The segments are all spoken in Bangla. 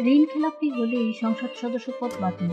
ঋণ খেলাপি হলেই সংসদ সদস্য পদ বাতিল।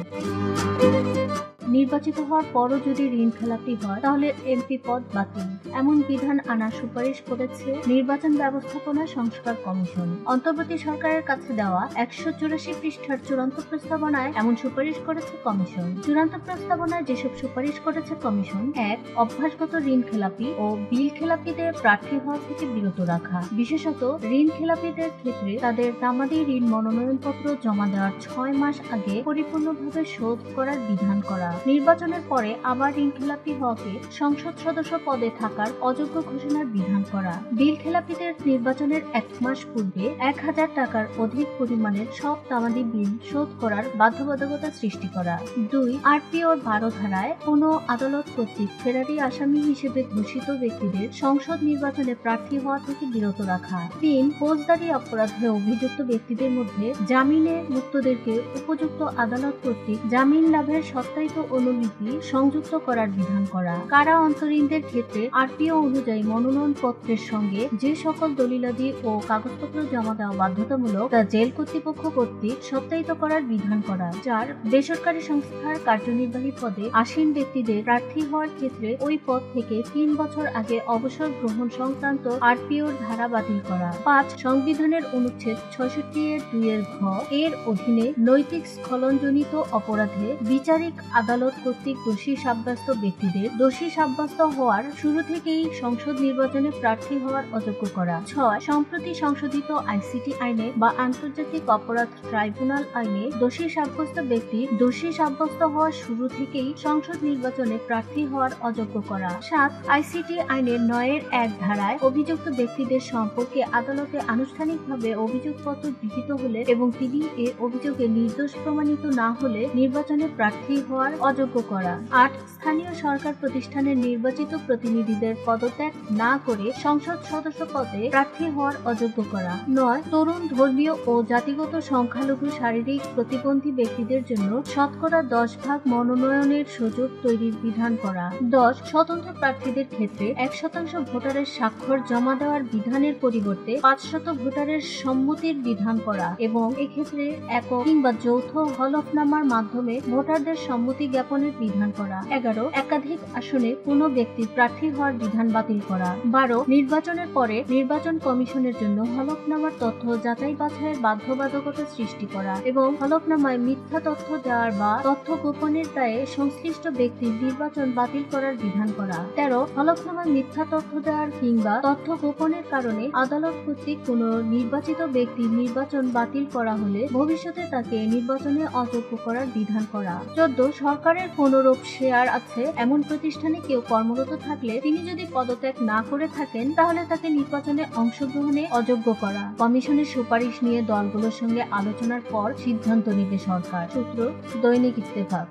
নির্বাচিত হওয়ার পরও যদি ঋণ খেলাপি হয় তাহলে এমপি পদ বাতিল, এমন বিধান আনার সুপারিশ করেছে নির্বাচন ব্যবস্থাপনা সংস্কার কমিশন। অন্তর্বর্তী সরকারের কাছে দেওয়া 184 পৃষ্ঠার চূড়ান্ত প্রস্তাবনায় এমন সুপারিশ করেছে কমিশন। চূড়ান্ত প্রস্তাবনায় যেসব সুপারিশ করেছে কমিশন: 1. অভ্যাসগত ঋণ খেলাপি ও বিল খেলাপিদের প্রার্থী হওয়া থেকে বিরত রাখা, বিশেষত ঋণ খেলাপিদের ক্ষেত্রে তাদের তামাদি ঋণ মনোনয়নপত্র জমা দেওয়ার 6 মাস আগে পরিপূর্ণভাবে শোধ করার বিধান করা। নির্বাচনের পরে আবার ঋণ খেলাপি হওয়াকে সংসদ সদস্য পদে থাকার অযোগ্য ঘোষণার বিধান করা। বিল খেলাপিদের নির্বাচনের 1 মাস পূর্বে 1000 টাকার অধিক পরিমাণের সব তামাদি বিল শোধ করার বাধ্যবাধকতা সৃষ্টি করা। 2. আরপিওর 12 ধারায় কোনো আদালত কর্তৃক ফেরারি আসামি হিসেবে ঘোষিত ব্যক্তিদের সংসদ নির্বাচনে প্রার্থী হওয়া থেকে বিরত রাখা। 3. ফৌজদারি অপরাধে অভিযুক্ত ব্যক্তিদের মধ্যে জামিনে মুক্তদেরকে উপযুক্ত আদালত কর্তৃক জামিন লাভের সত্যায়িত অনুলিপি সংযুক্ত করার বিধান করা। কারা অন্তরীণদের ক্ষেত্রে আরপিও অনুযায়ী মনোনয়নপত্রের সঙ্গে যে সকল দলিলাদি ও কাগজপত্র জমা দেওয়া বাধ্যতামূলক তা জেল কর্তৃপক্ষ কর্তৃক সত্যায়িত করার বিধান করা। 4. বেসরকারি সংস্থার কার্যনির্বাহী পদে আসীন ব্যক্তিদের প্রার্থী হওয়ার ক্ষেত্রে ওই পদ থেকে 3 বছর আগে অবসর গ্রহণ সংক্রান্ত আরপিওর ধারা বাতিল করা। 5. সংবিধানের অনুচ্ছেদ 66(2) এর অধীনে নৈতিক স্খলনজনিত অপরাধে বিচারিক আদালত কর্তৃক দোষী সাব্যস্ত ব্যক্তিদের দোষী সাব্যস্ত হওয়ার শুরু থেকেই সংসদ নির্বাচনে প্রার্থী হওয়ার অযোগ্য করা। 6. সম্প্রতি সংশোধিত আইসিটি আইনে বা আন্তর্জাতিক অপরাধ ট্রাইব্যুনাল আইনে দোষী সাব্যস্ত ব্যক্তি দোষী সাব্যস্ত হওয়ার শুরু থেকেই সংসদ নির্বাচনে প্রার্থী হওয়ার অযোগ্য করা। 7. আইসিটি আইনের 9(1) ধারায় অভিযুক্ত ব্যক্তিদের সম্পর্কে আদালতে আনুষ্ঠানিকভাবে অভিযোগপত্র গৃহীত হলে এবং তিনি এ অভিযোগে নির্দোষ প্রমাণিত না হলে নির্বাচনে প্রার্থী হওয়ার অযোগ্য করা। 8. স্থানীয় সরকার প্রতিষ্ঠানের নির্বাচিত প্রতিনিধিদের পদত্যাগ না করে সংসদ সদস্য পদে প্রার্থী হওয়ার অযোগ্য করা। 9. তরুণ, ধর্মীয় ও জাতিগত সংখ্যালঘু শারীরিক প্রতিবন্ধী ব্যক্তিদের জন্য শতকরা 10% মনোনয়নের সুযোগ তৈরির বিধান করা। 10. স্বতন্ত্র প্রার্থীদের ক্ষেত্রে 1% ভোটারের স্বাক্ষর জমা দেওয়ার বিধানের পরিবর্তে 500 ভোটারের সম্মতির বিধান করা এবং এক্ষেত্রে একক কিংবা যৌথ হলফনামার মাধ্যমে ভোটারদের সম্মতি জ্ঞাপনের বিধান করা। 11. একাধিক আসনে কোনো ব্যক্তির প্রার্থী হওয়ার বিধান বাতিল করা। 12. নির্বাচনের পরে নির্বাচন কমিশনের জন্য হলফনামার তথ্য যাচাই বাছাইয়ের বাধ্যবাধকতা সৃষ্টি করা এবং হলফনামায় মিথ্যা তথ্য দেওয়ার বা তথ্য গোপনের দায়ে সংশ্লিষ্ট ব্যক্তির নির্বাচন বাতিল করার বিধান করা। 13. হলফনামায় মিথ্যা তথ্য দেওয়ার কিংবা তথ্য গোপনের কারণে আদালত কর্তৃক কোনো নির্বাচিত ব্যক্তির নির্বাচন বাতিল করা হলে ভবিষ্যতে তাকে নির্বাচনে অযোগ্য করার বিধান করা। 14. সরকারের কোনরূপ শেয়ার আছে এমন প্রতিষ্ঠানে কেউ কর্মরত থাকলে তিনি যদি পদত্যাগ না করে থাকেন তাহলে তাকে নির্বাচনে অংশগ্রহণে অযোগ্য করা। কমিশনের সুপারিশ নিয়ে দলগুলোর সঙ্গে আলোচনার পর সিদ্ধান্ত নেবে সরকার। সূত্র: দৈনিক ইত্তেফাক।